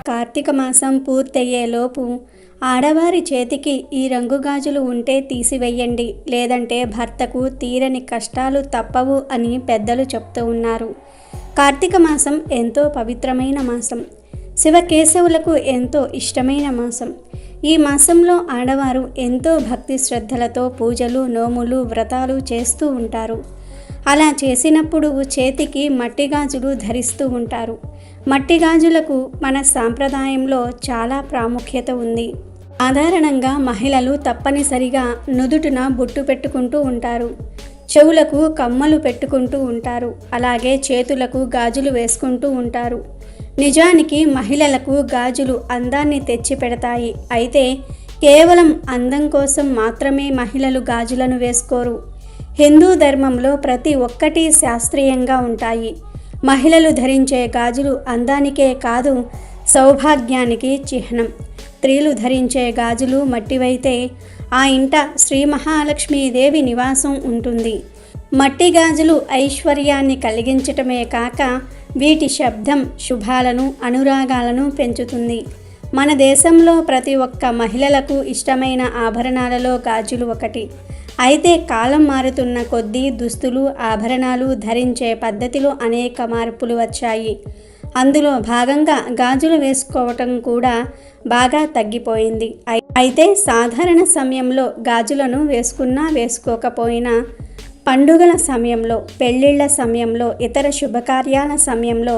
కార్తీక మాసం పూర్తయ్యేలోపు ఆడవారి చేతికి ఈ రంగు గాజులు ఉంటే తీసివేయండి, లేదంటే భర్తకు తీరని కష్టాలు తప్పవు అని పెద్దలు చెప్తూ ఉన్నారు. కార్తీక మాసం ఎంతో పవిత్రమైన మాసం, శివకేశవులకు ఎంతో ఇష్టమైన మాసం. ఈ మాసంలో ఆడవారు ఎంతో భక్తి శ్రద్ధలతో పూజలు, నోములు, వ్రతాలు చేస్తూ ఉంటారు. అలా చేసినప్పుడు చేతికి మట్టి గాజులు ధరిస్తూ ఉంటారు. మట్టి గాజులకు మన సాంప్రదాయంలో చాలా ప్రాముఖ్యత ఉంది. సాధారణంగా మహిళలు తప్పనిసరిగా నుదుటిన బొట్టు పెట్టుకుంటూ ఉంటారు, చెవులకు కమ్మలు పెట్టుకుంటూ ఉంటారు, అలాగే చేతులకు గాజులు వేసుకుంటూ ఉంటారు. నిజానికి మహిళలకు గాజులు అందాన్ని తెచ్చి పెడతాయి. అయితే కేవలం అందం కోసం మాత్రమే మహిళలు గాజులను వేసుకోరు. హిందూ ధర్మంలో ప్రతి ఒక్కటి శాస్త్రీయంగా ఉంటాయి. మహిళలు ధరించే గాజులు అందానికే కాదు, సౌభాగ్యానికి చిహ్నం. స్త్రీలు ధరించే గాజులు మట్టివైతే ఆ ఇంట శ్రీ మహాలక్ష్మీదేవి నివాసం ఉంటుంది. మట్టి గాజులు ఐశ్వర్యాన్ని కలిగించటమే కాక వీటి శబ్దం శుభాలను, అనురాగాలను పెంచుతుంది. మన దేశంలో ప్రతి ఒక్క మహిళలకు ఇష్టమైన ఆభరణాలలో గాజులు ఒకటి. అయితే కాలం మారుతున్న కొద్దీ దుస్తులు, ఆభరణాలు ధరించే పద్ధతిలో అనేక మార్పులు వచ్చాయి. అందులో భాగంగా గాజులు వేసుకోవటం కూడా బాగా తగ్గిపోయింది. అయితే సాధారణ సమయంలో గాజులను వేసుకున్నా వేసుకోకపోయినా, పండుగల సమయంలో, పెళ్ళిళ్ళ సమయంలో, ఇతర శుభకార్యాల సమయంలో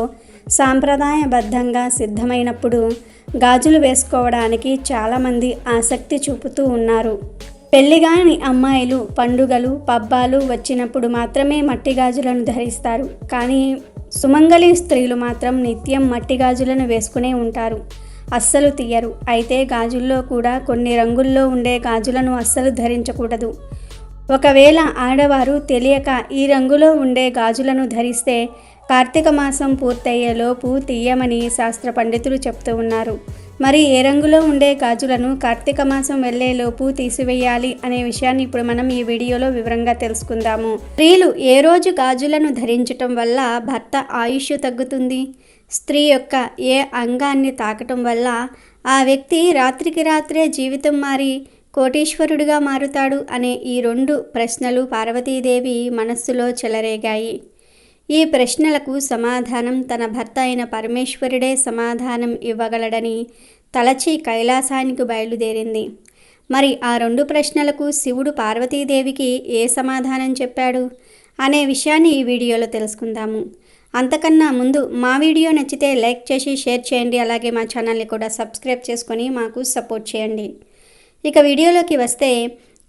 సాంప్రదాయబద్ధంగా సిద్ధమైనప్పుడు గాజులు వేసుకోవడానికి చాలామంది ఆసక్తి చూపుతూ ఉన్నారు. పెళ్లిగాని అమ్మాయిలు పండుగలు, పబ్బాలు వచ్చినప్పుడు మాత్రమే మట్టి గాజులను ధరిస్తారు. కానీ సుమంగళి స్త్రీలు మాత్రం నిత్యం మట్టి గాజులను వేసుకునే ఉంటారు, అస్సలు తీయరు. అయితే గాజుల్లో కూడా కొన్ని రంగుల్లో ఉండే గాజులను అస్సలు ధరించకూడదు. ఒకవేళ ఆడవారు తెలియక ఈ రంగులో ఉండే గాజులను ధరిస్తే కార్తీక మాసం పూర్తయ్యేలోపు తీయమని శాస్త్ర పండితులు చెప్తూ ఉన్నారు. మరి ఏ రంగులో ఉండే గాజులను కార్తీక మాసం వెళ్లేలోపు తీసివేయాలి అనే విషయాన్ని ఇప్పుడు మనం ఈ వీడియోలో వివరంగా తెలుసుకుందాము. స్త్రీలు ఏ రోజు గాజులను ధరించటం వల్ల భర్త ఆయుష్ తగ్గుతుంది, స్త్రీ యొక్క ఏ అంగాన్ని తాకటం వల్ల ఆ వ్యక్తి రాత్రికి రాత్రే జీవితం మారి కోటీశ్వరుడిగా మారుతాడు అనే ఈ 2 ప్రశ్నలు పార్వతీదేవి మనస్సులో చెలరేగాయి. ఈ ప్రశ్నలకు సమాధానం తన భర్త అయిన పరమేశ్వరుడే సమాధానం ఇవ్వగలడని తలచి కైలాసానికి బయలుదేరింది. మరి ఆ 2 ప్రశ్నలకు శివుడు పార్వతీదేవికి ఏ సమాధానం చెప్పాడు అనే విషయాన్ని ఈ వీడియోలో తెలుసుకుందాము. అంతకన్నా ముందు మా వీడియో నచ్చితే లైక్ చేసి షేర్ చేయండి, అలాగే మా ఛానల్ని కూడా సబ్స్క్రైబ్ చేసుకొని మాకు సపోర్ట్ చేయండి. ఇక వీడియోలోకి వస్తే,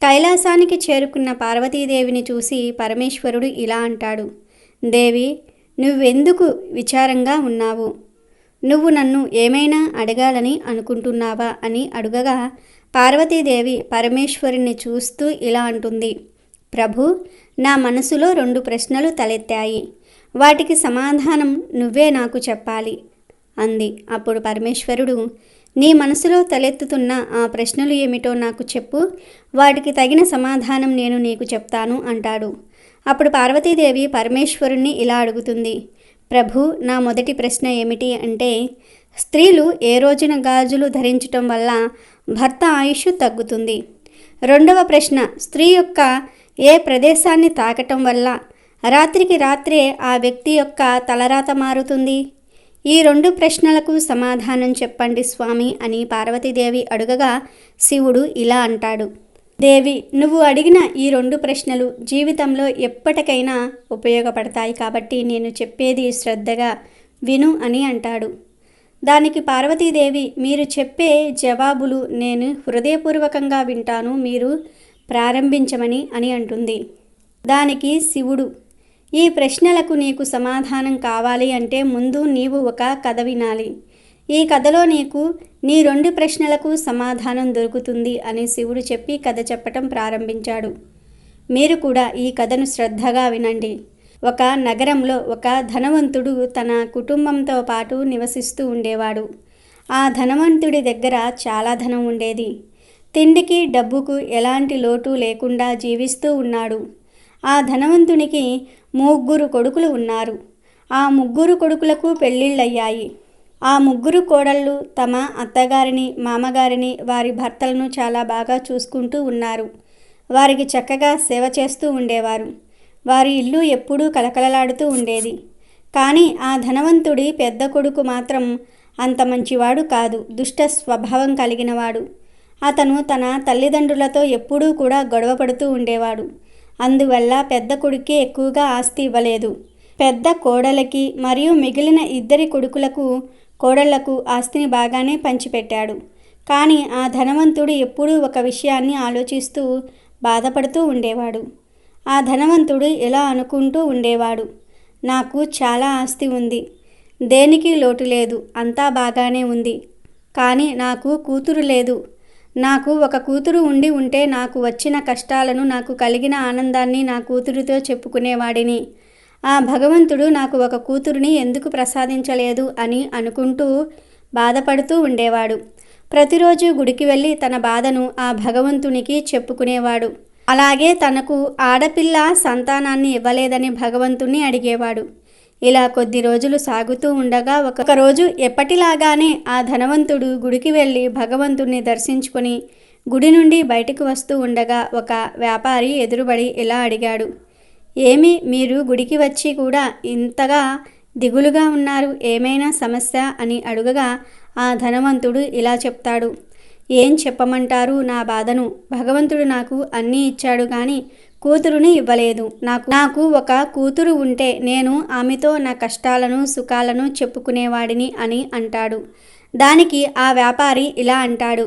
కైలాసానికి చేరుకున్న పార్వతీదేవిని చూసి పరమేశ్వరుడు ఇలా అంటాడు: దేవి, నువ్వెందుకు విచారంగా ఉన్నావు? నువ్వు నన్ను ఏమైనా అడగాలని అనుకుంటున్నావా అని అడుగగా పార్వతీదేవి పరమేశ్వరుని చూస్తూ ఇలా అంటుంది: ప్రభు, నా మనసులో 2 ప్రశ్నలు తలెత్తాయి, వాటికి సమాధానం నువ్వే నాకు చెప్పాలి అంది. అప్పుడు పరమేశ్వరుడు, నీ మనసులో తలెత్తుతున్న ఆ ప్రశ్నలు ఏమిటో నాకు చెప్పు, వాటికి తగిన సమాధానం నేను నీకు చెప్తాను అంటాడు. అప్పుడు పార్వతీదేవి పరమేశ్వరుణ్ణి ఇలా అడుగుతుంది: ప్రభు, నా మొదటి ప్రశ్న ఏమిటి అంటే, స్త్రీలు ఏ రోజున గాజులు ధరించటం వల్ల భర్త ఆయుష్ తగ్గుతుంది? రెండవ ప్రశ్న, స్త్రీ యొక్క ఏ ప్రదేశాన్ని తాకటం వల్ల రాత్రికి రాత్రే ఆ వ్యక్తి యొక్క తలరాత మారుతుంది? ఈ 2 ప్రశ్నలకు సమాధానం చెప్పండి స్వామి అని పార్వతీదేవి అడుగగా శివుడు ఇలా అంటాడు: దేవి, నువ్వు అడిగిన ఈ 2 ప్రశ్నలు జీవితంలో ఎప్పటికైనా ఉపయోగపడతాయి, కాబట్టి నేను చెప్పేది శ్రద్ధగా విను అని అంటాడు. దానికి పార్వతీదేవి, మీరు చెప్పే జవాబులు నేను హృదయపూర్వకంగా వింటాను, మీరు ప్రారంభించమని అని అంటుంది. దానికి శివుడు, ఈ ప్రశ్నలకు నీకు సమాధానం కావాలి అంటే ముందు నీవు ఒక కథ వినాలి. ఈ కథలో నీకు నీ 2 ప్రశ్నలకు సమాధానం దొరుకుతుంది అని శివుడు చెప్పి కథ చెప్పటం ప్రారంభించాడు. మీరు కూడా ఈ కథను శ్రద్ధగా వినండి. ఒక నగరంలో ఒక ధనవంతుడు తన కుటుంబంతో పాటు నివసిస్తూ ఉండేవాడు. ఆ ధనవంతుడి దగ్గర చాలా ధనం ఉండేది. తిండికి, డబ్బుకు ఎలాంటి లోటు లేకుండా జీవిస్తూ ఉన్నాడు. ఆ ధనవంతునికి 3 కొడుకులు ఉన్నారు. ఆ 3 కొడుకులకు పెళ్ళిళ్ళయ్యాయి. ఆ 3 కోడళ్ళు తమ అత్తగారిని, మామగారిని, వారి భర్తలను చాలా బాగా చూసుకుంటూ ఉన్నారు. వారికి చక్కగా సేవ చేస్తూ ఉండేవారు. వారి ఇల్లు ఎప్పుడూ కలకలలాడుతూ ఉండేది. కానీ ఆ ధనవంతుడి పెద్ద కొడుకు మాత్రం అంత మంచివాడు కాదు. దుష్ట స్వభావం కలిగినవాడు. అతను తన తల్లిదండ్రులతో ఎప్పుడూ కూడా గొడవ పడుతూ ఉండేవాడు. అందువల్ల పెద్ద కొడుక్కి ఎక్కువగా ఆస్తి ఇవ్వలేదు. పెద్ద కోడలికి మరియు మిగిలిన 2 కొడుకులకు, కోడళ్లకు ఆస్తిని బాగానే పంచిపెట్టాడు. కానీ ఆ ధనవంతుడు ఎప్పుడూ ఒక విషయాన్ని ఆలోచిస్తూ బాధపడుతూ ఉండేవాడు. ఆ ధనవంతుడు ఇలా అనుకుంటూ ఉండేవాడు, నాకు చాలా ఆస్తి ఉంది, దేనికి లోటు లేదు, అంతా బాగానే ఉంది. కానీ నాకు కూతురు లేదు. నాకు ఒక కూతురు ఉంటే నాకు వచ్చిన కష్టాలను, నాకు కలిగిన ఆనందాన్ని నా కూతురితో చెప్పుకునేవాడిని. ఆ భగవంతుడు నాకు ఒక కూతురుని ఎందుకు ప్రసాదించలేదు అని అనుకుంటూ బాధపడుతూ ఉండేవాడు. ప్రతిరోజు గుడికి వెళ్ళి తన బాధను ఆ భగవంతునికి చెప్పుకునేవాడు. అలాగే తనకు ఆడపిల్ల సంతానాన్ని ఇవ్వలేదని భగవంతుణ్ణి అడిగేవాడు. ఇలా కొద్ది రోజులు సాగుతూ ఉండగా ఒక రోజు ఎప్పటిలాగానే ఆ ధనవంతుడు గుడికి వెళ్ళి భగవంతుణ్ణి దర్శించుకొని గుడి నుండి బయటకు వస్తూ ఉండగా ఒక వ్యాపారి ఎదురుబడి ఇలా అడిగాడు, ఏమి మీరు గుడికి వచ్చి కూడా ఇంతగా దిగులుగా ఉన్నారు, ఏమైనా సమస్య అని అడుగగా ఆ ధనవంతుడు ఇలా చెప్తాడు, ఏం చెప్పమంటారు నా బాధను. భగవంతుడు నాకు అన్నీ ఇచ్చాడు కానీ కూతురుని ఇవ్వలేదు. నాకు ఒక కూతురు ఉంటే నేను ఆమెతో నా కష్టాలను, సుఖాలను చెప్పుకునేవాడిని అని అంటాడు. దానికి ఆ వ్యాపారి ఇలా అంటాడు,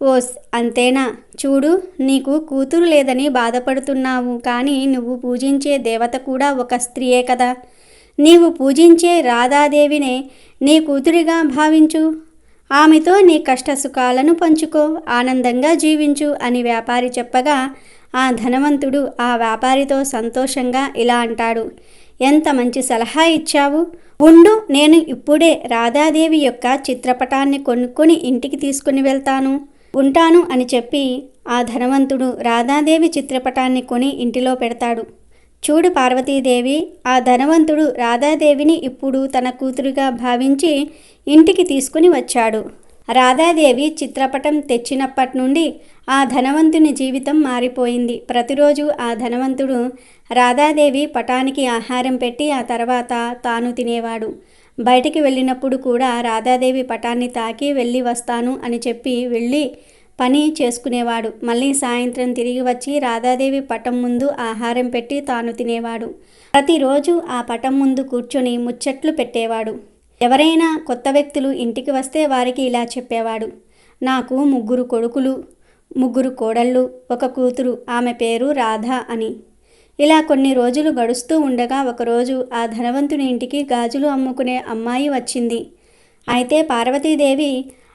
ఓస్ అంతేనా, చూడు నీకు కూతురు లేదని బాధపడుతున్నావు, కానీ నువ్వు పూజించే దేవత కూడా ఒక స్త్రీయే కదా. నీవు పూజించే రాధాదేవినే నీ కూతురిగా భావించు, ఆమెతో నీ కష్ట సుఖాలను పంచుకో, ఆనందంగా జీవించు అని వ్యాపారి చెప్పగా ఆ ధనవంతుడు ఆ వ్యాపారితో సంతోషంగా ఇలా అంటాడు, ఎంత మంచి సలహా ఇచ్చావు, ఉండు నేను ఇప్పుడే రాధాదేవి యొక్క చిత్రపటాన్ని కొనుక్కొని ఇంటికి తీసుకుని వెళ్తాను, ఉంటాను అని చెప్పి ఆ ధనవంతుడు రాధాదేవి చిత్రపటాన్ని కొని ఇంటిలో పెడతాడు. చూడు పార్వతీదేవి, ఆ ధనవంతుడు రాధాదేవిని ఇప్పుడు తన కూతురుగా భావించి ఇంటికి తీసుకుని వచ్చాడు. రాధాదేవి చిత్రపటం తెచ్చినప్పటి నుండి ఆ ధనవంతుని జీవితం మారిపోయింది. ప్రతిరోజు ఆ ధనవంతుడు రాధాదేవి పటానికి ఆహారం పెట్టి ఆ తర్వాత తాను తినేవాడు. బయటికి వెళ్ళినప్పుడు కూడా రాధాదేవి పటాన్ని తాకి వెళ్ళి వస్తాను అని చెప్పి వెళ్ళి పని చేసుకునేవాడు. మళ్ళీ సాయంత్రం తిరిగి వచ్చి రాధాదేవి పటం ముందు ఆహారం పెట్టి తాను తినేవాడు. ప్రతిరోజు ఆ పటం ముందు కూర్చొని ముచ్చట్లు పెట్టేవాడు. ఎవరైనా కొత్త వ్యక్తులు ఇంటికి వస్తే వారికి ఇలా చెప్పేవాడు, నాకు 3 కొడుకులు, 3 కోడళ్ళు, ఒక కూతురు, ఆమె పేరు రాధ అని. ఇలా కొన్ని రోజులు గడుస్తూ ఉండగా ఒకరోజు ఆ ధనవంతుని ఇంటికి గాజులు అమ్ముకునే అమ్మాయి వచ్చింది. అయితే పార్వతీదేవి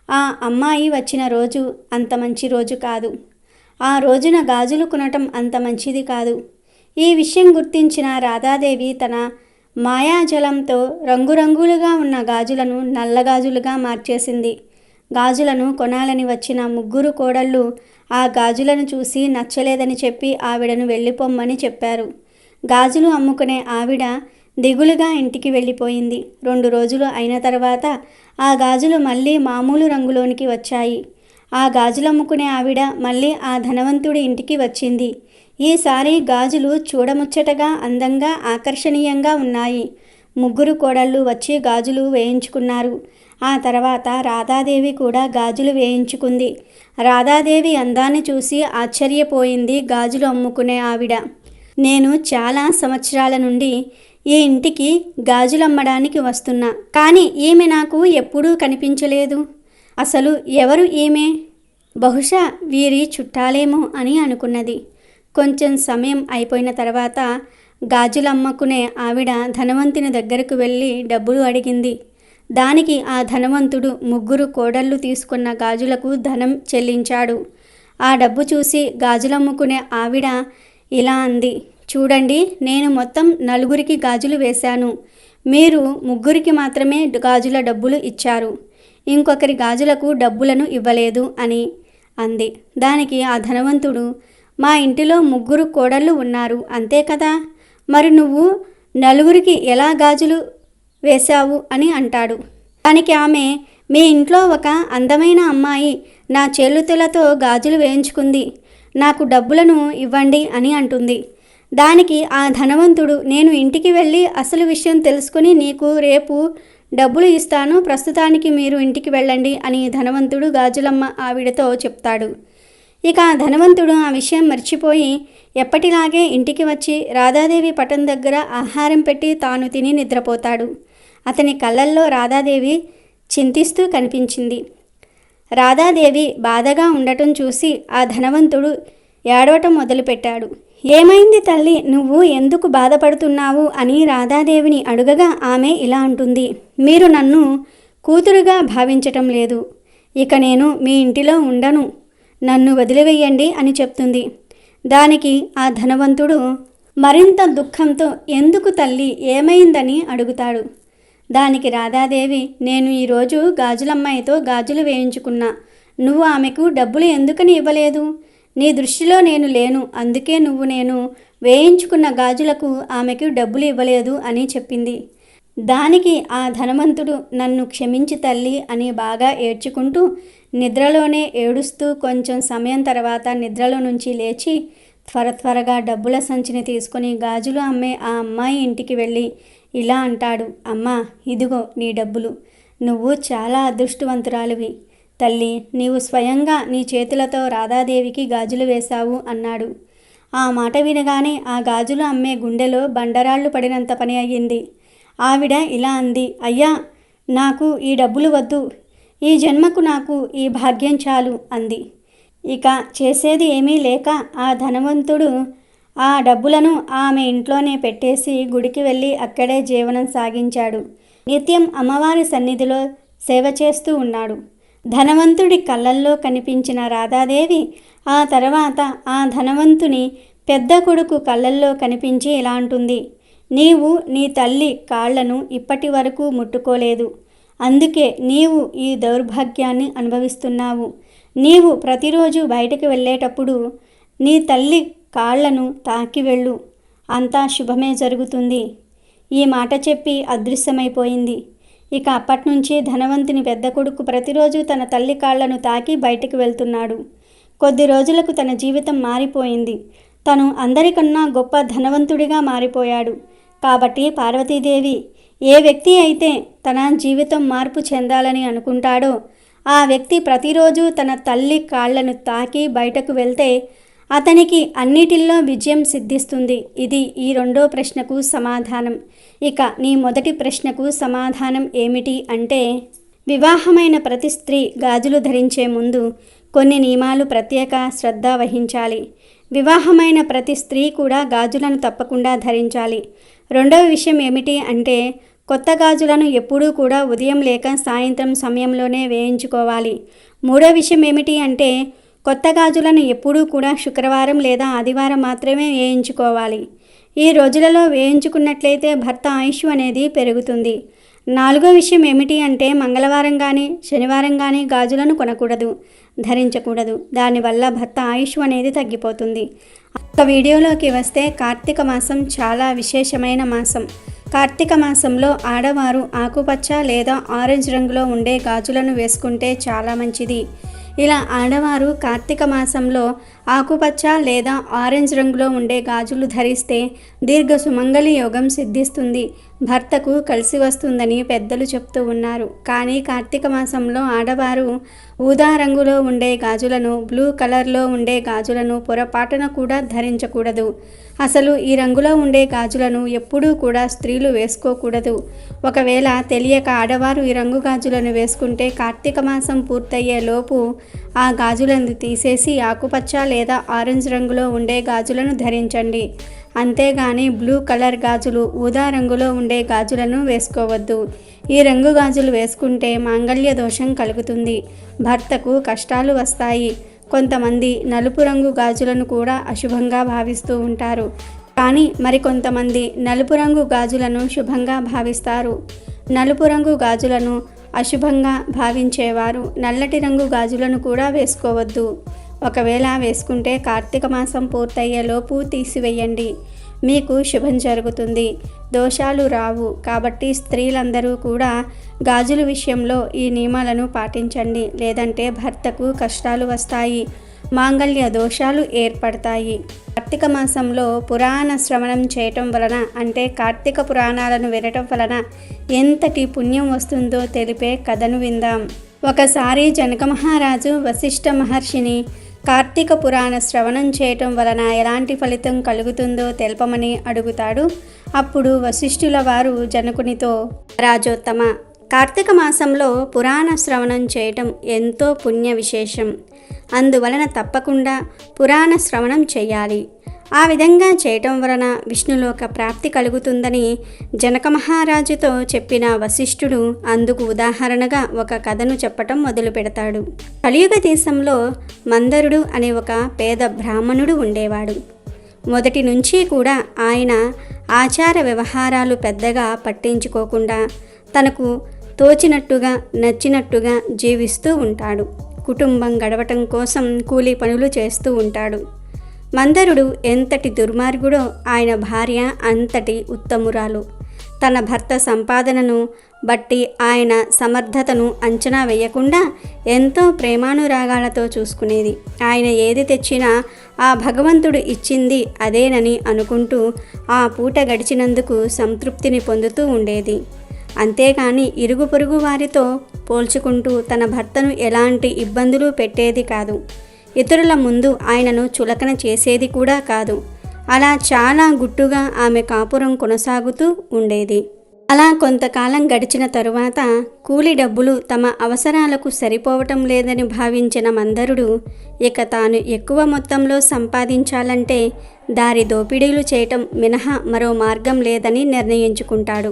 ఆ అమ్మాయి వచ్చిన రోజు అంత మంచి రోజు కాదు. ఆ రోజున గాజులు కొనటం అంత మంచిది కాదు. ఈ విషయం గుర్తించిన రాధాదేవి తన మాయాజలంతో రంగురంగులుగా ఉన్న గాజులను నల్లగాజులుగా మార్చేసింది. గాజులను కొనాలని వచ్చిన 3 కోడళ్ళు ఆ గాజులను చూసి నచ్చలేదని చెప్పి ఆవిడను వెళ్ళిపోమ్మని చెప్పారు. గాజులు అమ్ముకునే ఆవిడ దిగులుగా ఇంటికి వెళ్ళిపోయింది. 2 రోజులు అయిన తర్వాత ఆ గాజులు మళ్ళీ మామూలు రంగులోనికి వచ్చాయి. ఆ గాజులు అమ్ముకునే ఆవిడ మళ్ళీ ఆ ధనవంతుడి ఇంటికి వచ్చింది. ఈసారి గాజులు చూడముచ్చటగా, అందంగా, ఆకర్షణీయంగా ఉన్నాయి. 3 కోడళ్ళు వచ్చి గాజులు వేయించుకున్నారు. ఆ తర్వాత రాధాదేవి కూడా గాజులు వేయించుకుంది. రాధాదేవి అందాన్ని చూసి ఆశ్చర్యపోయింది గాజులు అమ్ముకునే ఆవిడ. నేను చాలా సంవత్సరాల నుండి ఈ ఇంటికి గాజులు అమ్మడానికి వస్తున్నా, కానీ ఈమె నాకు ఎప్పుడూ కనిపించలేదు. అసలు ఎవరు ఈమె? బహుశా వీరి చుట్టాలేమో అని అనుకున్నది. కొంచెం సమయం అయిపోయిన తర్వాత గాజులు అమ్ముకునే ఆవిడ ధనవంతుని దగ్గరకు వెళ్ళి డబ్బులు అడిగింది. దానికి ఆ ధనవంతుడు 3 కోడళ్ళు తీసుకున్న గాజులకు ధనం చెల్లించాడు. ఆ డబ్బు చూసి గాజులమ్ముకునే ఆవిడ ఇలా అంది, చూడండి, నేను మొత్తం 4 గాజులు వేశాను, మీరు 3 మాత్రమే గాజుల డబ్బులు ఇచ్చారు, ఇంకొకరి గాజులకు డబ్బులను ఇవ్వలేదు అని అంది. దానికి ఆ ధనవంతుడు మా ఇంటిలో 3 కోడళ్ళు ఉన్నారు, అంతే కదా, మరి నువ్వు నలుగురికి ఎలా గాజులు వేశావు అని అంటాడు. దానికి ఆమె, మీ ఇంట్లో ఒక అందమైన అమ్మాయి నా చేలుతులతో గాజులు వేయించుకుంది, నాకు డబ్బులను ఇవ్వండి అని అంటుంది. దానికి ఆ ధనవంతుడు, నేను ఇంటికి వెళ్ళి అసలు విషయం తెలుసుకుని నీకు రేపు డబ్బులు ఇస్తాను, ప్రస్తుతానికి మీరు ఇంటికి వెళ్ళండి అని ధనవంతుడు గాజులమ్మ ఆవిడతో చెప్తాడు. ఇక ధనవంతుడు ఆ విషయం మర్చిపోయి ఎప్పటిలాగే ఇంటికి వచ్చి రాధాదేవి పటం దగ్గర ఆహారం పెట్టి తాను తిని నిద్రపోతాడు. అతని కళ్ళల్లో రాధాదేవి చింతిస్తూ కనిపించింది. రాధాదేవి బాధగా ఉండటం చూసి ఆ ధనవంతుడు ఏడవటం మొదలుపెట్టాడు. ఏమైంది తల్లి, నువ్వు ఎందుకు బాధపడుతున్నావు అని రాధాదేవిని అడుగగా ఆమె ఇలా అంటుంది, మీరు నన్ను కూతురుగా భావించటం లేదు, ఇక నేను మీ ఇంటిలో ఉండను, నన్ను వదిలివేయండి అని చెప్తుంది. దానికి ఆ ధనవంతుడు మరింత దుఃఖంతో, ఎందుకు తల్లి, ఏమైందని అడుగుతాడు. దానికి రాధాదేవి, నేను ఈరోజు గాజులమ్మాయితో గాజులు వేయించుకున్నా, నువ్వు ఆమెకు డబ్బులు ఎందుకని ఇవ్వలేదు, నీ దృష్టిలో నేను లేను, అందుకే నువ్వు నేను వేయించుకున్న గాజులకు ఆమెకు డబ్బులు ఇవ్వలేదు అని చెప్పింది. దానికి ఆ ధనవంతుడు, నన్ను క్షమించి తల్లి అని బాగా ఏడ్చుకుంటూ నిద్రలోనే ఏడుస్తూ కొంచెం సమయం తర్వాత నిద్రలో నుంచి లేచి త్వరగా డబ్బుల సంచిని తీసుకొని గాజులు అమ్మే ఆ అమ్మాయి ఇంటికి వెళ్ళి ఇలా అంటాడు, అమ్మా, ఇదిగో నీ డబ్బులు, నువ్వు చాలా అదృష్టవంతురాలివి తల్లి, నీవు స్వయంగా నీ చేతులతో రాధాదేవికి గాజులు వేశావు అన్నాడు. ఆ మాట వినగానే ఆ గాజులు అమ్మే గుండెలో బండరాళ్ళు పడినంత పని అయ్యింది. ఆవిడ ఇలా అంది, అయ్యా, నాకు ఈ డబ్బులు వద్దు, ఈ జన్మకు నాకు ఈ భాగ్యం చాలు అంది. ఇక చేసేది ఏమీ లేక ఆ ధనవంతుడు ఆ డబ్బులను ఆమె ఇంట్లోనే పెట్టేసి గుడికి వెళ్ళి అక్కడే జీవనం సాగించాడు. నిత్యం అమ్మవారి సన్నిధిలో సేవ చేస్తూ ఉన్నాడు. ధనవంతుడి కళ్ళల్లో కనిపించిన రాధాదేవి ఆ తర్వాత ఆ ధనవంతుని పెద్ద కొడుకు కళ్ళల్లో కనిపించి ఇలా అంటుంది, నీవు నీ తల్లి కాళ్లను ఇప్పటి వరకు ముట్టుకోలేదు, అందుకే నీవు ఈ దౌర్భాగ్యాన్ని అనుభవిస్తున్నావు. నీవు ప్రతిరోజు బయటకు వెళ్ళేటప్పుడు నీ తల్లి కాళ్లను తాకి వెళ్ళు, అంతా శుభమే జరుగుతుంది. ఈ మాట చెప్పి అదృశ్యమైపోయింది. ఇక అప్పట్నుంచి ధనవంతుని పెద్ద కొడుకు ప్రతిరోజు తన తల్లి కాళ్లను తాకి బయటకు వెళ్తున్నాడు. కొద్ది రోజులకు తన జీవితం మారిపోయింది. తను అందరికన్నా గొప్ప ధనవంతుడిగా మారిపోయాడు. కాబట్టి పార్వతీదేవి ఏ వ్యక్తి అయితే తన జీవితం మార్పు చెందాలని అనుకుంటాడో ఆ వ్యక్తి ప్రతిరోజు తన తల్లి కాళ్లను తాకి బయటకు వెళ్తే అతనికి అన్నిటిల్లో విజయం సిద్ధిస్తుంది. ఇది ఈ రెండో ప్రశ్నకు సమాధానం. ఇక నీ మొదటి ప్రశ్నకు సమాధానం ఏమిటి అంటే, వివాహమైన ప్రతి స్త్రీ గాజులు ధరించే ముందు కొన్ని నియమాలు ప్రత్యేక శ్రద్ధ వహించాలి. వివాహమైన ప్రతి స్త్రీ కూడా గాజులను తప్పకుండా ధరించాలి. రెండవ విషయం ఏమిటి అంటే, కొత్త గాజులను ఎప్పుడూ కూడా ఉదయం లేక సాయంత్రం సమయంలోనే వేయించుకోవాలి. మూడో విషయం ఏమిటి అంటే, కొత్త గాజులను ఎప్పుడూ కూడా శుక్రవారం లేదా ఆదివారం మాత్రమే వేయించుకోవాలి. ఈ రోజులలో వేయించుకున్నట్లయితే భర్త ఆయుష్ అనేది పెరుగుతుంది. నాలుగో విషయం ఏమిటి అంటే, మంగళవారం కానీ శనివారం కానీ గాజులను కొనకూడదు, ధరించకూడదు. దానివల్ల భర్త ఆయుష్ అనేది తగ్గిపోతుంది. ఒక వీడియోలోకి వస్తే, కార్తీక మాసం చాలా విశేషమైన మాసం. కార్తీక మాసంలో ఆడవారు ఆకుపచ్చ లేదా ఆరెంజ్ రంగులో ఉండే గాజులను వేసుకుంటే చాలా మంచిది. ఇలా ఆడవారు కార్తీక మాసంలో ఆకుపచ్చ లేదా ఆరెంజ్ రంగులో ఉండే గాజులు ధరిస్తే దీర్ఘ సుమంగళి యోగం సిద్ధిస్తుంది, భర్తకు కలిసి వస్తుందని పెద్దలు చెప్తూ ఉన్నారు. కానీ కార్తీక మాసంలో ఆడవారు ఊదా రంగులో ఉండే గాజులను, బ్లూ కలర్లో ఉండే గాజులను పొరపాటున కూడా ధరించకూడదు. అసలు ఈ రంగులో ఉండే గాజులను ఎప్పుడూ కూడా స్త్రీలు వేసుకోకూడదు. ఒకవేళ తెలియక ఆడవారు ఈ రంగు గాజులను వేసుకుంటే కార్తీక మాసం పూర్తయ్యే లోపు ఆ గాజులను తీసేసి ఆకుపచ్చ లేదా ఆరెంజ్ రంగులో ఉండే గాజులను ధరించండి. అంతేగాని బ్లూ కలర్ గాజులు, ఊదా రంగులో ఉండే గాజులను వేసుకోవద్దు. ఈ రంగు గాజులు వేసుకుంటే మాంగళ్య దోషం కలుగుతుంది, భర్తకు కష్టాలు వస్తాయి. కొంతమంది నలుపు రంగు గాజులను కూడా అశుభంగా భావిస్తూ ఉంటారు. కానీ మరికొంతమంది నలుపు రంగు గాజులను శుభంగా భావిస్తారు. నలుపు రంగు గాజులను అశుభంగా భావించేవారు నల్లటి రంగు గాజులను కూడా వేసుకోవద్దు. ఒకవేళ వేసుకుంటే కార్తీక మాసం పూర్తయ్యేలోపు తీసివేయండి. మీకు శుభం జరుగుతుంది, దోషాలు రావు. కాబట్టి స్త్రీలందరూ కూడా గాజుల విషయంలో ఈ నియమాలను పాటించండి, లేదంటే భర్తకు కష్టాలు వస్తాయి, మాంగళ్య దోషాలు ఏర్పడతాయి. కార్తీక మాసంలో పురాణ శ్రవణం చేయటం వలన, అంటే కార్తీక పురాణాలను వినటం వలన ఎంతటి పుణ్యం వస్తుందో తెలిపే కథను విందాం. ఒకసారి జనక మహారాజు వశిష్ఠ మహర్షిని కార్తీక పురాణ శ్రవణం చేయటం వలన ఎలాంటి ఫలితం కలుగుతుందో తెలపమని అడుగుతాడు. అప్పుడు వశిష్ఠుల వారు జనకునితో, రాజోత్తమ, కార్తీక మాసంలో పురాణ శ్రవణం చేయటం ఎంతో పుణ్య విశేషం. అందువలన తప్పకుండా పురాణ శ్రవణం చేయాలి. ఆ విధంగా చేయటం వలన విష్ణులోక ప్రాప్తి కలుగుతుందని జనక మహారాజుతో చెప్పిన వశిష్ఠుడు అందుకు ఉదాహరణగా ఒక కథను చెప్పటం మొదలు పెడతాడు. కలియుగ దేశంలో మందరుడు అనే ఒక పేద బ్రాహ్మణుడు ఉండేవాడు. మొదటి నుంచి కూడా ఆయన ఆచార వ్యవహారాలు పెద్దగా పట్టించుకోకుండా తనకు తోచినట్టుగా నచ్చినట్టుగా జీవిస్తూ ఉంటాడు. కుటుంబం గడవటం కోసం కూలీ పనులు చేస్తూ ఉంటాడు. మందరుడు ఎంతటి దుర్మార్గుడో ఆయన భార్య అంతటి ఉత్తమురాలు. తన భర్త సంపాదనను బట్టి ఆయన సమర్థతను అంచనా వేయకుండా ఎంతో ప్రేమానురాగాలతో చూసుకునేది. ఆయన ఏది తెచ్చినా ఆ భగవంతుడు ఇచ్చింది అదేనని అనుకుంటూ ఆ పూట గడిచినందుకు సంతృప్తిని పొందుతూ ఉండేది. అంతేగాని ఇరుగు పొరుగు వారితో పోల్చుకుంటూ తన భర్తను ఎలాంటి ఇబ్బందులు పెట్టేది కాదు. ఇతరుల ముందు ఆయనను చులకన చేసేది కూడా కాదు. అలా చాలా గుట్టుగా ఆమె కాపురం కొనసాగుతూ ఉండేది. అలా కొంతకాలం గడిచిన తరువాత కూలి డబ్బులు తమ అవసరాలకు సరిపోవటం లేదని భావించిన మందరుడు ఇక తాను ఎక్కువ మొత్తంలో సంపాదించాలంటే దారి దోపిడీలు చేయటం మినహా మరో మార్గం లేదని నిర్ణయించుకుంటాడు.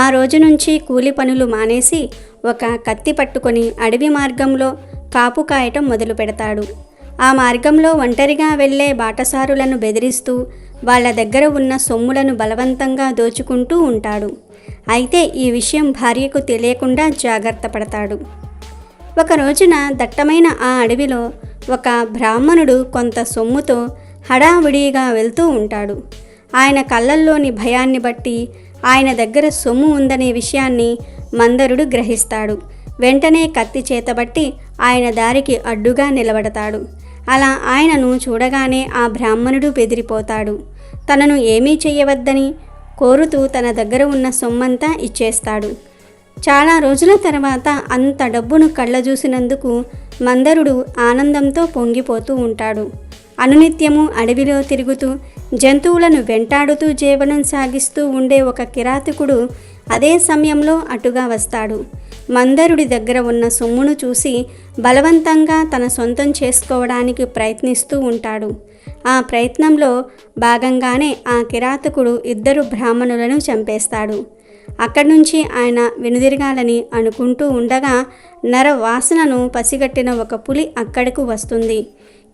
ఆ రోజు నుంచి కూలి పనులు మానేసి ఒక కత్తి పట్టుకొని అడవి మార్గంలో కాపు కాయటం మొదలు పెడతాడు. ఆ మార్గంలో ఒంటరిగా వెళ్లే బాటసారులను బెదిరిస్తూ వాళ్ళ దగ్గర ఉన్న సొమ్ములను బలవంతంగా దోచుకుంటూ ఉంటాడు. అయితే ఈ విషయం భార్యకు తెలియకుండా జాగ్రత్త పడతాడు. ఒక రోజున దట్టమైన ఆ అడవిలో ఒక బ్రాహ్మణుడు కొంత సొమ్ముతో హడావుడిగా వెళ్తూ ఉంటాడు. ఆయన కళ్ళల్లోని భయాన్ని బట్టి ఆయన దగ్గర సొమ్ము ఉందనే విషయాన్ని మందరుడు గ్రహిస్తాడు. వెంటనే కత్తి చేతబట్టి ఆయన దారికి అడ్డుగా నిలబడతాడు. అలా ఆయనను చూడగానే ఆ బ్రాహ్మణుడు బెదిరిపోతాడు. తనను ఏమీ చెయ్యవద్దని కోరుతూ తన దగ్గర ఉన్న సొమ్మంతా ఇచ్చేస్తాడు. చాలా రోజుల తర్వాత అంత డబ్బును కళ్ళ చూసినందుకు మందరుడు ఆనందంతో పొంగిపోతూ ఉంటాడు. అనునిత్యము అడవిలో తిరుగుతూ జంతువులను వెంటాడుతూ జీవనం సాగిస్తూ ఉండే ఒక కిరాతకుడు అదే సమయంలో అటుగా వస్తాడు. మందరుడి దగ్గర ఉన్న సొమ్మును చూసి బలవంతంగా తన సొంతం చేసుకోవడానికి ప్రయత్నిస్తూ ఉంటాడు. ఆ ప్రయత్నంలో భాగంగానే ఆ కిరాతకుడు 2 బ్రాహ్మణులను చంపేస్తాడు. అక్కడి నుంచి ఆయన వెనుదిరగాలని అనుకుంటూ ఉండగా నర వాసనను పసిగట్టిన ఒక పులి అక్కడకు వస్తుంది.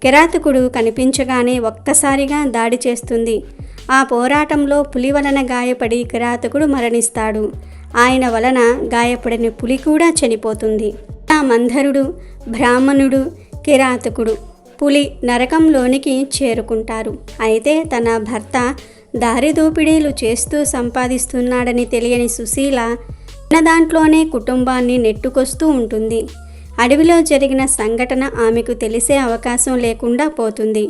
కిరాతకుడు కనిపించగానే ఒక్కసారిగా దాడి చేస్తుంది. ఆ పోరాటంలో పులి వలన గాయపడి కిరాతకుడు మరణిస్తాడు. ఆయన వలన గాయపడిన పులి కూడా చనిపోతుంది. ఆ మందరుడు, బ్రాహ్మణుడు, కిరాతకుడు, పులి నరకంలోనికి చేరుకుంటారు. అయితే తన భర్త దారి దోపిడీలు చేస్తూ సంపాదిస్తున్నాడని తెలియని సుశీల ఉన్న దాంట్లోనే కుటుంబాన్ని నెట్టుకొస్తూ ఉంటుంది. అడవిలో జరిగిన సంఘటన ఆమెకు తెలిసే అవకాశం లేకుండా పోతుంది.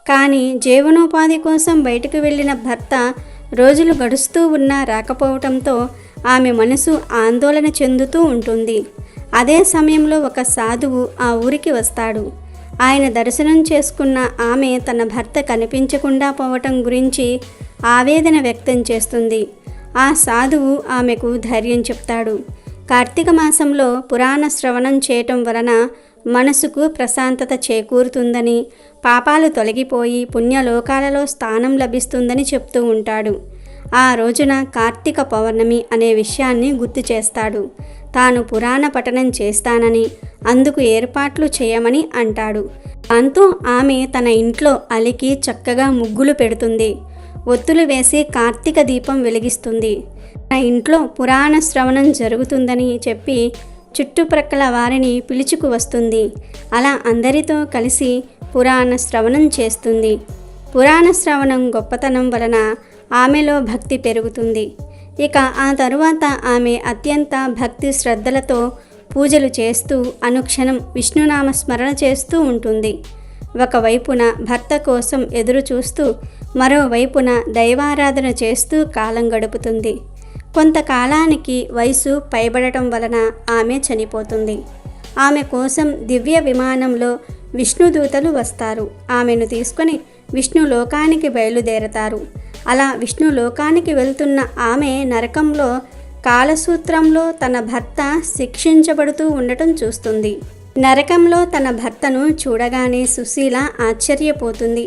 కానీ జీవనోపాధి కోసం బయటకు వెళ్ళిన భర్త రోజులు గడుస్తూ ఉన్నా రాకపోవటంతో ఆమె మనసు ఆందోళన చెందుతూ ఉంటుంది. అదే సమయంలో ఒక సాధువు ఆ ఊరికి వస్తాడు. ఆయన దర్శనం చేసుకున్న ఆమె తన భర్త కనిపించకుండా పోవటం గురించి ఆవేదన వ్యక్తం చేస్తుంది. ఆ సాధువు ఆమెకు ధైర్యం చెప్తాడు. కార్తీక మాసంలో పురాణ శ్రవణం చేయటం వలన మనసుకు ప్రశాంతత చేకూరుతుందని, పాపాలు తొలగిపోయి పుణ్యలోకాలలో స్థానం లభిస్తుందని చెప్తూ ఉంటాడు. ఆ రోజున కార్తీక పౌర్ణమి అనే విషయాన్ని గుర్తు చేస్తాడు. తాను పురాణ పఠనం చేస్తానని, అందుకు ఏర్పాట్లు చేయమని అంటాడు. దాంతో ఆమె తన ఇంట్లో అలికి చక్కగా ముగ్గులు పెడుతుంది. ఒత్తులు వేసి కార్తీక దీపం వెలిగిస్తుంది. తన ఇంట్లో పురాణ శ్రవణం జరుగుతుందని చెప్పి చుట్టుప్రక్కల వారిని పిలుచుకు వస్తుంది. అలా అందరితో కలిసి పురాణ శ్రవణం చేస్తుంది. పురాణ శ్రవణం గొప్పతనం వలన ఆమెలో భక్తి పెరుగుతుంది. ఇక ఆ తరువాత ఆమె అత్యంత భక్తి శ్రద్ధలతో పూజలు చేస్తూ అనుక్షణం విష్ణునామ స్మరణ చేస్తూ ఉంటుంది. ఒకవైపున భర్త కోసం ఎదురు చూస్తూ మరోవైపున దైవారాధన చేస్తూ కాలం గడుపుతుంది. కొంతకాలానికి వయసు పైబడటం వలన ఆమె చనిపోతుంది. ఆమె కోసం దివ్య విమానంలో విష్ణుదూతలు వస్తారు. ఆమెను తీసుకొని విష్ణు లోకానికి బయలుదేరతారు. అలా విష్ణు లోకానికి వెళ్తున్న ఆమె నరకంలో కాలసూత్రంలో తన భర్త శిక్షించబడుతూ ఉండటం చూస్తుంది. నరకంలో తన భర్తను చూడగానే సుశీల ఆశ్చర్యపోతుంది.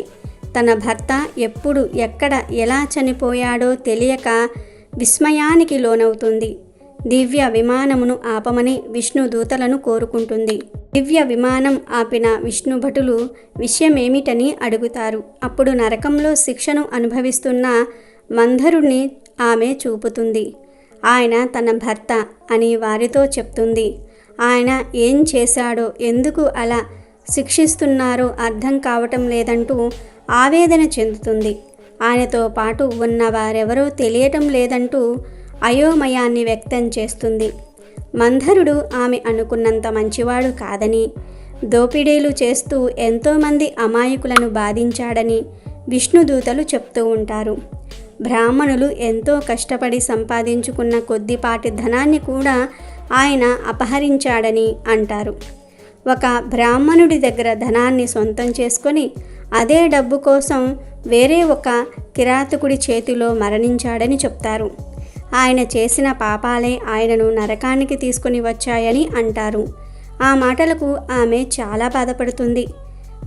తన భర్త ఎప్పుడు ఎక్కడ ఎలా చనిపోయాడో తెలియక విస్మయానికి లోనవుతుంది. దివ్య విమానమును ఆపమని విష్ణు దూతలను కోరుకుంటుంది. దివ్య విమానం ఆపిన విష్ణు భటులు విషయమేమిటని అడుగుతారు. అప్పుడు నరకంలో శిక్షను అనుభవిస్తున్న మంధరుణ్ణి ఆమె చూపుతుంది. ఆయన తన భర్త అని వారితో చెప్తుంది. ఆయన ఏం చేశాడో, ఎందుకు అలా శిక్షిస్తున్నారో అర్థం కావటం లేదంటూ ఆవేదన చెందుతుంది. ఆయనతో పాటు ఉన్న వారెవరో తెలియటం లేదంటూ అయోమయాన్ని వ్యక్తం చేస్తుంది. మంధరుడు ఆమె అనుకున్నంత మంచివాడు కాదని, దోపిడీలు చేస్తూ ఎంతోమంది అమాయకులను బాధించాడని విష్ణుదూతలు చెప్తూ ఉంటారు. బ్రాహ్మణులు ఎంతో కష్టపడి సంపాదించుకున్న కొద్దిపాటి ధనాన్ని కూడా ఆయన అపహరించాడని అంటారు. ఒక బ్రాహ్మణుడి దగ్గర ధనాన్ని సొంతం చేసుకొని అదే డబ్బు కోసం వేరే ఒక కిరాతకుడి చేతిలో మరణించాడని చెప్తారు. ఆయన చేసిన పాపాలే ఆయనను నరకానికి తీసుకుని వచ్చాయని అంటారు. ఆ మాటలకు ఆమె చాలా బాధపడుతుంది.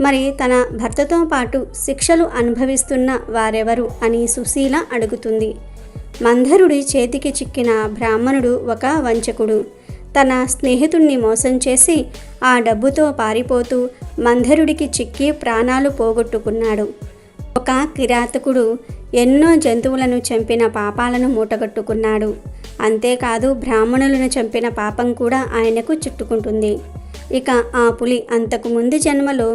మరి తన భర్తతో పాటు శిక్షలు అనుభవిస్తున్న వారెవరు అని సుశీల అడుగుతుంది. మంధరుడి చేతికి చిక్కిన బ్రాహ్మణుడు ఒక వంచకుడు. తన స్నేహితుణ్ణి మోసం చేసి ఆ డబ్బుతో పారిపోతూ మంధరుడికి చిక్కి ప్రాణాలు పోగొట్టుకున్నాడు. ఒక కిరాతకుడు ఎన్నో జంతువులను చంపిన పాపాలను మూటగట్టుకున్నాడు. అంతేకాదు బ్రాహ్మణులను చంపిన పాపం కూడా ఆయనకు చుట్టుకుంటుంది. ఇక ఆ పులి అంతకు ముందు జన్మలో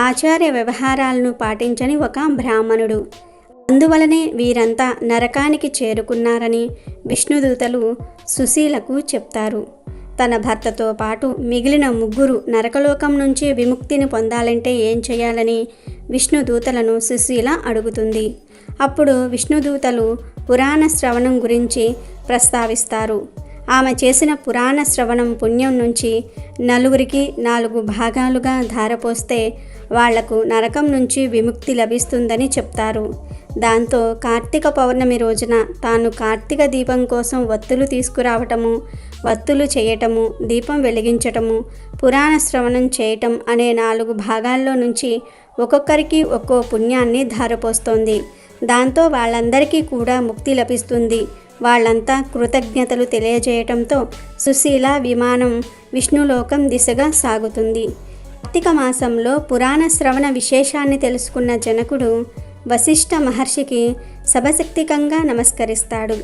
ఆచార్య వ్యవహారాలను పాటించని ఒక బ్రాహ్మణుడు. అందువలనే వీరంతా నరకానికి చేరుకున్నారని విష్ణుదూతలు సుశీలకు చెప్తారు. తన భర్తతో పాటు మిగిలిన ముగ్గురు నరకలోకం నుంచి విముక్తిని పొందాలంటే ఏం చేయాలని విష్ణుదూతలను సుశీల అడుగుతుంది. అప్పుడు విష్ణుదూతలు పురాణ శ్రవణం గురించి ప్రస్తావిస్తారు. ఆమె చేసిన పురాణ శ్రవణం పుణ్యం నుంచి నలుగురికి 4 భాగాలుగా ధారపోస్తే వాళ్లకు నరకం నుంచి విముక్తి లభిస్తుందని చెప్తారు. దాంతో కార్తీక పౌర్ణమి రోజున తాను కార్తీక దీపం కోసం వత్తులు తీసుకురావటము, వత్తులు చేయటము, దీపం వెలిగించటము, పురాణ శ్రవణం చేయటం అనే 4 భాగాల్లో నుంచి ఒక్కొక్కరికి ఒక్కో పుణ్యాన్ని ధారపోస్తోంది. దాంతో వాళ్ళందరికీ కూడా ముక్తి లభిస్తుంది. వాళ్ళంతా కృతజ్ఞతలు తెలియజేయటంతో సుశీల విమానం విష్ణులోకం దిశగా సాగుతుంది. కార్తీక మాసంలో పురాణ శ్రవణ విశేషాన్ని తెలుసుకున్న జనకుడు వశిష్ఠ మహర్షికి సభశక్తికంగా నమస్కరిస్తాడు.